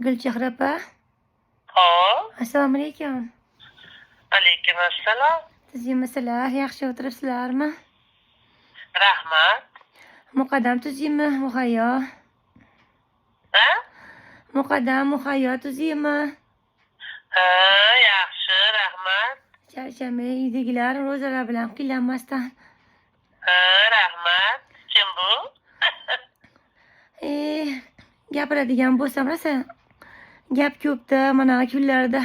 Gulchehra opa, Hop, assalomu alaykum. alaykum assalom. Tuzingmisizlar? Yaxshi o'tiribsizlarmi? Rahmat. Muqaddam tuzingmi? Muhayyo. Ha? Muqaddam muhayyo tuzingmi? Ha, yaxshi, rahmat. Charchamay uydagilar ro'zalar bilan qiynalmasdan. Ha, rahmat. Kim bu? Gapiradigan bo'lsam rosa gap ko'pda mana kunlarda.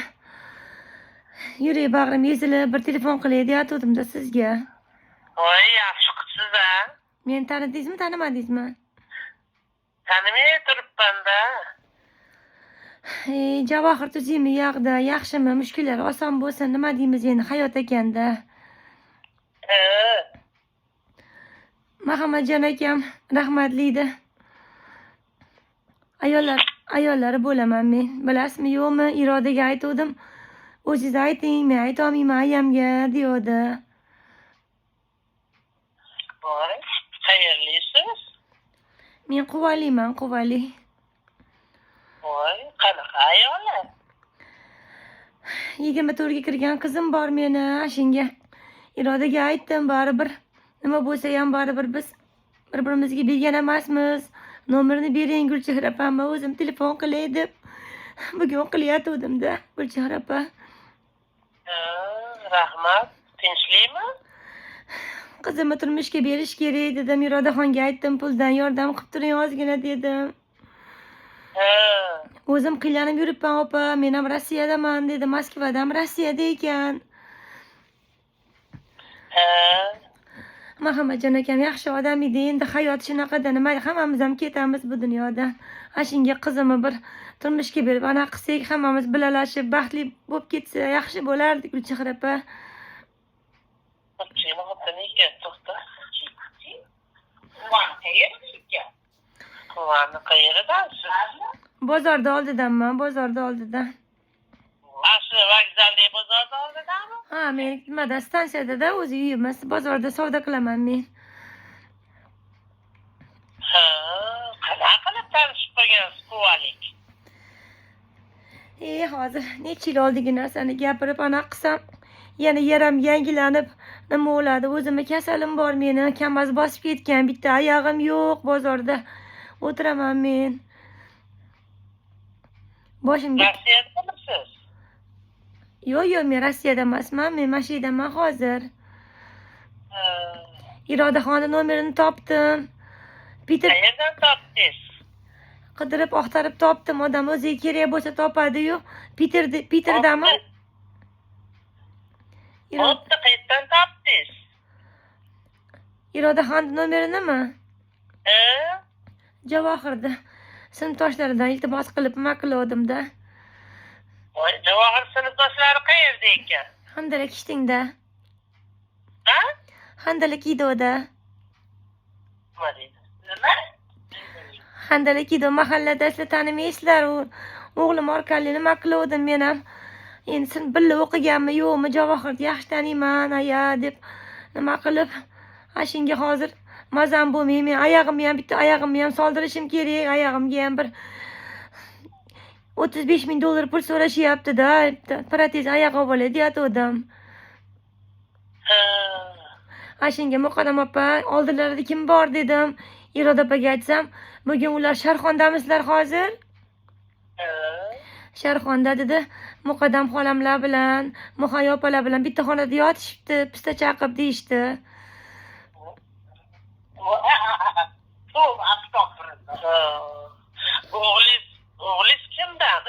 Yurak bag'rim ezilib bir telefon qilay deyatuvdim-da sizga. Voy, yaxshi qilibsiz a. Meni tanidingizmi, tanimadingizmi? Tanimay turibman-da. Javohir tuzingmi, yoqda, yaxshimi? Mushkullari oson bo'lsin, nima deymiz endi, hayot ekanda. Ha, Muhammadjon akam rahmatliydi. Ayollari bo'laman men. Bilasizmi yo'qmi? Irodaga aytuvdim. O'zingiz ayting, men aytolmayman ayamga deyodi. voy, xayrlisiz. Men quvaliman, quvali. Voy, qanaqa ayollar? 24 ga kirgan qizim bor meni. Shunga Irodaga aytdim, baribir nima bo'lsa ham baribir biz bir-birimizga begona emasmiz. Nomerini bering Gulchehra opamma, o'zim telefon qilay deb bugun qilyatuvdim-da Gulchehra opa. Ha, rahmat. Tinchlikmi? Qizimni turmushga berish kerak dedim. Irodaxonga aytdim, puldan yordam qilib turing ozgina dedim. Ha, O'zim qiynalib yuribman opa, men ham Rossiyadaman dedi. Moskvadan Rossiyada ekan. ha. Muhammadjon akam yaxshi odam edi. Endi hayot shunaqada, nima, hammamiz ham ketamiz bu dunyodan. Shunga qizimni bir turmushga berib, ana qilsak, hammamiz bilalashib, baxtli bo'lib ketsa yaxshi bo'lardi Gulchehra opa. To'xta. Quvani qayerdansiz? Bozorda oldidanman, bozorda oldidan. Asli vokzalda bozorda oldidami? Ha, men nimada stansiyada o'zi uyimiz, bozorda savdo qilaman men. Ha, qanaqa qilib tanishib qolgansiz quvalik? Hozir necha yil oldingi narsani gapirib anaqa qilsam, yana yaram yangilanib nima bo'ladi? O'zimni kasalim bor meni, kamaz bosib ketgan, bitta oyog'im yo'q, bozorda o'tiraman men. Boshimga Rossiyadamisiz? yo'q, men Rossiyada emasman, men Mashinadaman hozir. Ha, Irodaxonni nomerini topdim. qayerdan topdingiz? Qidirib, oqtarib topdim. Odam o'ziga kerak bo'lsa topadi-yu. Piterdami? O'tni qayerdan topdingiz? Irodaxonni nomerinimi? Ha? Javohirda sinfdoshlaridan iltimos qilib maqlovdim-da. Voy, Javohir sinfdoshlari qayerda ekan? Handalak ishtingda. Ha? Handalak idoda. Nima deydi? Nima? Handalak ido mahallada sizlar tanimaysizlar. O'g'lim orqali nima qiluvdim men ham. Endi sen birga o'qiganmi, yo'qmi? Javohirni yaxshi taniyman, aya deb nima qilib, shunga hozir mazam bo'lmay, men oyog'imni ham bitta oyog'imni ham soldirishim kerak. Oyog'imga ham bir $35,000 pul so'rashyapti-da. Protez oyoq olib deyatuvdim. Ha. Shunga Muqaddam opa, oldilarida kim bor dedim. Iroda opaga aytsam, bugun ular Sharxondamisizlar hozir? Ha. Sharxonda dedi. Muqaddam xolamlar bilan, Muhayyo opalar bilan bitta xonada yotishibdi, pista chaqib deyishdi. O'g'liz kimdan?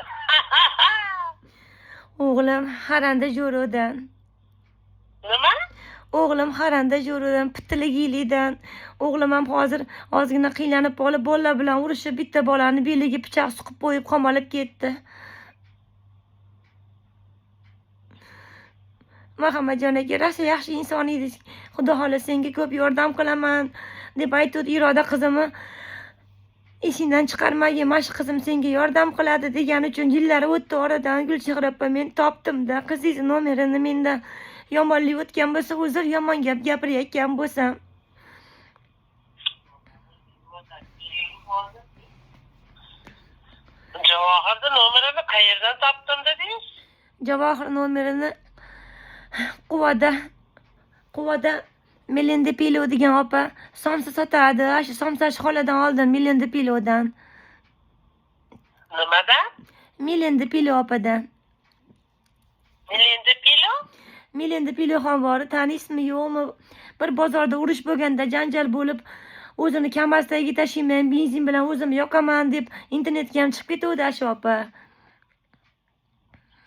O'g'lim Haranda Jo'rodan. Nima? O'g'lim Haranda Jo'rodan, Pittiligilidan. O'g'lim ham hozir ozgina qiynalib qolib, bolalar bilan urushib, bitta bolani beliga pichoq suqib qo'yib, qamalib ketdi. Muhammadjon aka, rosa yaxshi inson edi. Xudo xohlasa senga ko'p yordam qilaman deb aytdi. Iroda qizimni ishingdan chiqarmagin, mana shu qizim senga yordam qiladi degani uchun yillari o'tdi oradan. Gulchehra opa, men topdim-da qizingiz nomerini. Mendan yomonlik o'tgan bo'lsa, uzr, yomon gap gapirayotgan bo'lsam. Javohirni nomerini qayerdan topdim dedingiz? Javohir nomerini quvada Melinda Pilo degan opa somsa sotadi. Shu somsachi xoladan oldim, Melinda Pilodan. Nimadan? Melinda Pilo opadan. Melinda Pilo? Melinda Pilo ham bor, tanisizmi yo'qmi? Bir bozorda urush bo'lganda janjal bo'lib, o'zini kamasdagiga tashiyman, benzin bilan o'zim yoqaman deb internetga ham chiqib ketuvdi shu opa.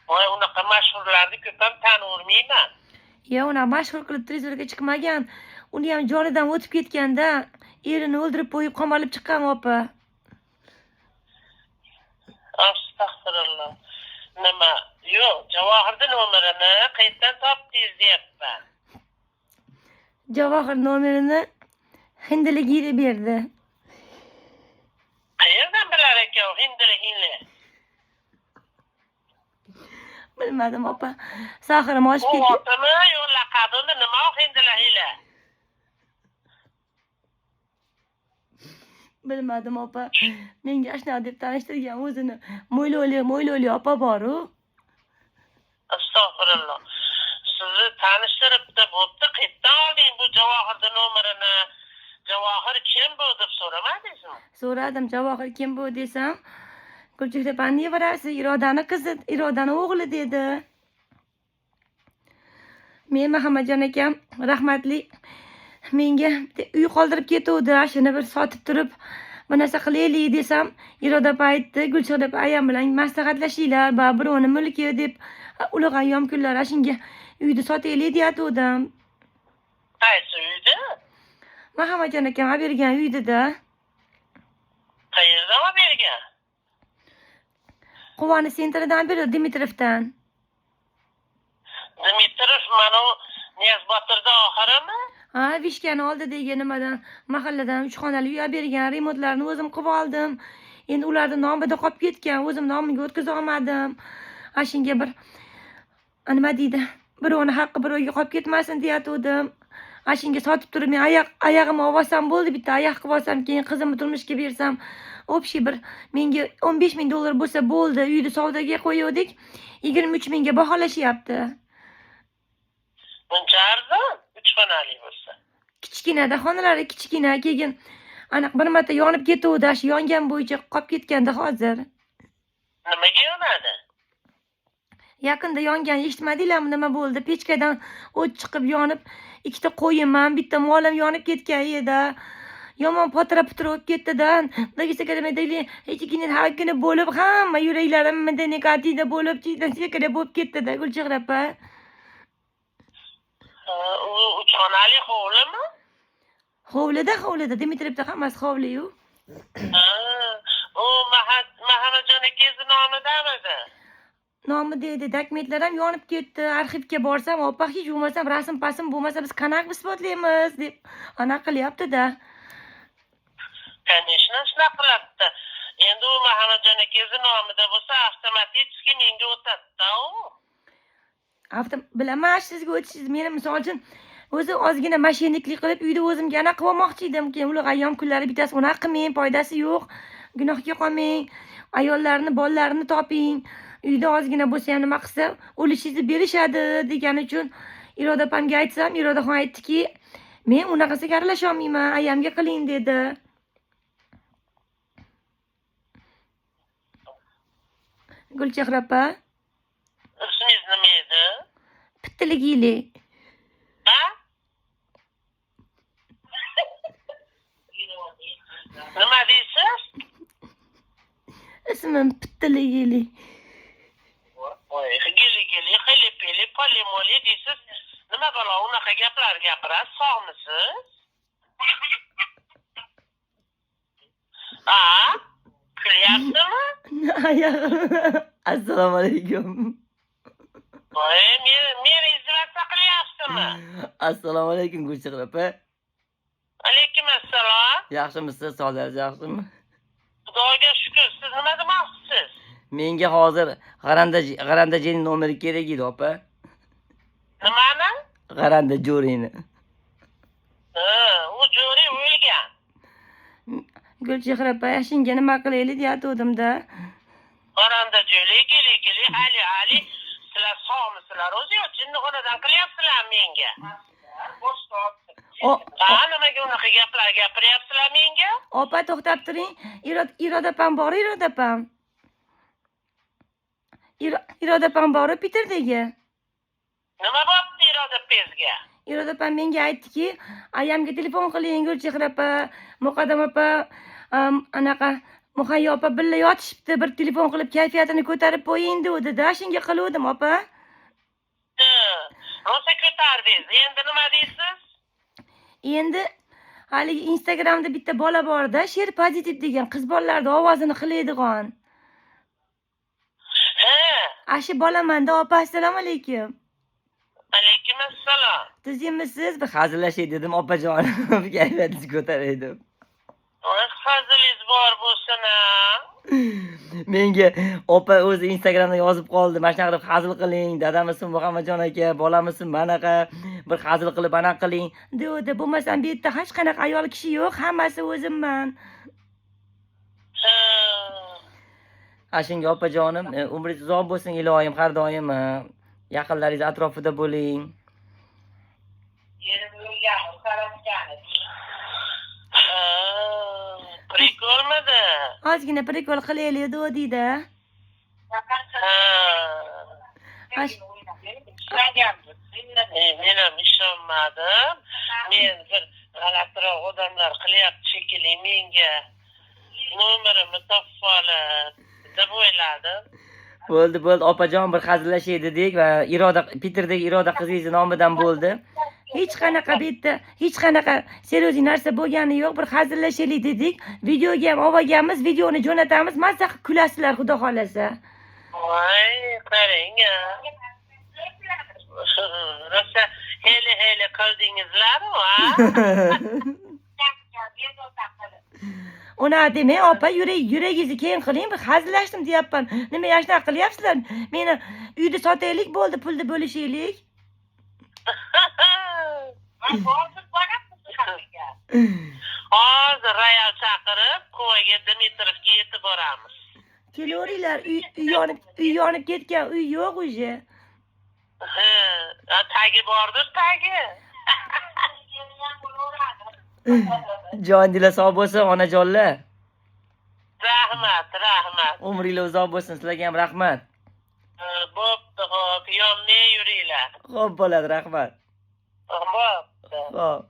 Voy, unaqa mashhurlarni ko'p ham tanivermayman. Unaqa mashhur qilib televizorga chiqmagan. Uni ham jonidan o'tib ketganda, erini o'ldirib qo'yib qamalib chiqqan opa. Astag'firulloh. Nima? Yo'q, Javohirni nomerini qayerdan topdingiz deyapman. Javohir nomerini hindiligiga berdi. Qayerdan bilar ekan hindiligingni? Bilmadim opa. Sahirim oshib U ketdi. otimi yo'q laqabimi nima hindiliginglar? Bilmadim opa. Menga ashuna deb tanishtirgan o'zini mo'yloli opa bor-u. Astag'firulloh. Sizni tanishtiribdi, bo'pti. Qayerdan olding bu Javohirni nomerini? Javohir kim bu deb so'ramadingizmi? So'radim, Javohir kim bu desam, Gulchehrapaning nevarasi, Irodani qizi, Irodani o'g'li dedi. Men Muhammadjon akam rahmatli menga uy qoldirib ketuvdi. Shuni bir sotib turib, bu narsa qilaylik desam, Iroda opa aytdi, Gulchehra opa ayam bilan maslahatlashinglar, birovni mulki deb ulug' ayyom kunlari shunga uyni sotaylik deyatuvdim. Qaysi uyda? Muhammadjon akam olib bergan uyda-da. Qayerdan olib bergan? Quvonchi sentridan berdi, Dimitrovdan. Dimitrov mana Niyozbotirda oxirimi? Ha, Vishkani oldidagi nimadan, mahalladan 3 xonali uy olib bergan, remontlarini o'zim qilib oldim. Endi ularning nomida qolib ketgan, o'zim nomiga o'tkaza olmadim. Shunga bir nima deydi? Birovni haqqi birovga qolib ketmasin deyatuvdim. Shunga sotib turib men oyog'imni olsam bo'ldi, bitta oyoq qilib olsam, keyin qizimni turmushga bersam, общий bir menga 15 ming dollar bo'lsa bo'ldi. Uyni savdoga qo'yuvdik. 23 mingga baholashyapti. Buncha arzon 3 xonali bo'lsa. Kichkinada xonalari kichkina, keyin aniq bir marta yonib ketuvdi. Shu yongan bo'yicha qolib ketganda hozir. Nimaga yonadi? Yaqinda yongan eshitmadinglarmi nima bo'ldi? Pechkadan o't chiqib yonib, ikkita qo'yimman, bitta molim yonib ketgan edi. Yomon potira-putra bo'lib ketdi-da. Hechigina hakkini bo'lib, hamma yuraklarim negativda bo'lib, chekada bo'lib ketdi-da, Gulchehra opa. U 3 xonali hovlimi? Hovlida, Dimitrovda hammasi hovli-yu. U Muhammadjon akangizni nomidamidi? Nomi dedi, dokumentlar ham yonib ketdi. Arxivga borsam, opa hech bo'lmasam rasm-pasm bo'lmasa biz qanaqa isbotlaymiz deb anaqa qilyapti-da. Конечно, shunaqa qiladi. Endi u Muhammadjon akangizni nomida bo'lsa, avtomatik menga o'tadi-da u. Bilaman, sizga o'tishingiz meni misol uchun o'zi ozgina mashinniklik qilib uyda o'zimga anaqa qilib olmoqchi edim. Keyin ulug' ayyom kunlari bittasi unaqa qilmang, foydasi yo'q. Gunohga qolmang. Ayollarni, bolalarini toping. Uyda ozgina bo'lsa ham nima qilsa, o'lishingizni berishadi degan uchun Iroda opamga aytsam, Iroda xon aytdiki, men unaqasiga aralasha olmayman, ayamga qiling dedi. Gulchehra opa, Ismingiz nima edi? Pittiligili. Ha? Nima deysiz? Ismim Pittiligili. Voy, gili, xili-pili, poli-moli deysiz. Nima balo unaqa gaplar gapirasiz, sog'misiz? Kulyapsizmi? Assalomu alaykum. Voy, meni izvatsiya qilyapsizmi? Assalomu alaykum Gulchehra opa. Alaykum assalom. Yaxshimisiz? Sog'ligingiz yaxshimi? Xudoga shukr. Siz nima demoqchisiz? Menga hozir g'arandajining nomeri kerak edi opa. Nimani? G'aranda jo'rini. U jo'ri o'lgan. Gulchehra opa, shunga nima qilaylik deyatuvdim-da. Xonanda Jo'li, geli, hali. Sizlar sog'misizlar o'zi yo jinnixonadan qilyapsizlar menga? Ha, nimaga unaqa gaplar gapiryapsizlar menga? Opa to'xtab turing. Iroda opam bor, Iroda opam. Iroda opam bor, Piterdagi. Nima bo'pti Iroda opangizga? Iroda opam menga aytdiki, ayamga telefon qiling, Gulchehra opa, Muqaddam opa, anaqa Muhayyo opa birga yotishibdi, bir telefon qilib kayfiyatini ko'tarib qo'ying dedi-da, shunga qiluvdim opa. Rosa ko'tardingiz. Endi nima deysiz? Endi haligi Instagramda bitta bola bor-da, Sher Pozitiv degan qiz bolalarning ovozini qilaydigan. Ha, Ashi bolamanda opa, assalomu alaykum. alaykum assalom. Tuzimisiz? Bir hazillashay dedim opajonim. Kayfiyatingizni ko'taray deb. Voy, hazilingiz bor bo'lsin-a. Menga opa o'zi Instagramda yozib qoldi. Mana shunaqa qilib hazil qiling. Dadamisin Muhammadjon aka, bolamisin manaqa, bir hazil qilib anaqa qiling. Dedi, bo'lmasam bu yerda hech qanaqa ayol kishi yo'q, hammasi o'zimman. Ha. Ashunga opajonim, umringiz uzoq bo'lsin iloyim, har doim yaqinlaringiz atrofida bo'ling. Prikolmidi? Ozgina prikol qilaylik deydi. Men ham ishonmadim. Men bir g'alatiroq odamlar qilyapti shekilli menga nomerimni topib olib deb o'yladim. Bo'ldi, opajon, bir hazillashay dedik va Piterdagi Iroda qizingiz nomidan bo'ldi. Hech qanaqa bu yerda hech qanaqa seryoziy narsa bo'lgani yo'q, bir hazillashaylik dedik. Videoga ham olganmiz, videoni jo'natamiz, mazza qilib kulasizlar, xudo xolasa. Voy, qarang-a. Rosa hele qildingizlar-ku, ha? Ona demay, opa, yuragingizni keng qiling, bir hazillashdim deyapman. Nima yashna qilyapsizlar? Meni uyda sotaylik bo'ldi, pulni bo'lishaylik. Hozir royal chaqirib, Quvaga Dimitrovga yetib boramiz. Kelaveringlar, uy yonib ketgan, uy yo'q o'zi. Tagi bordir, tagi. Joningiz sog' bo'lsin, onajonlar. Rahmat. Umringiz uzoq bo'lsin, sizlarga ham rahmat. Bo'pti, xo'p, yonmay yuringlar. Xo'p bo'ladi, rahmat. Bo'pti. Xo'p.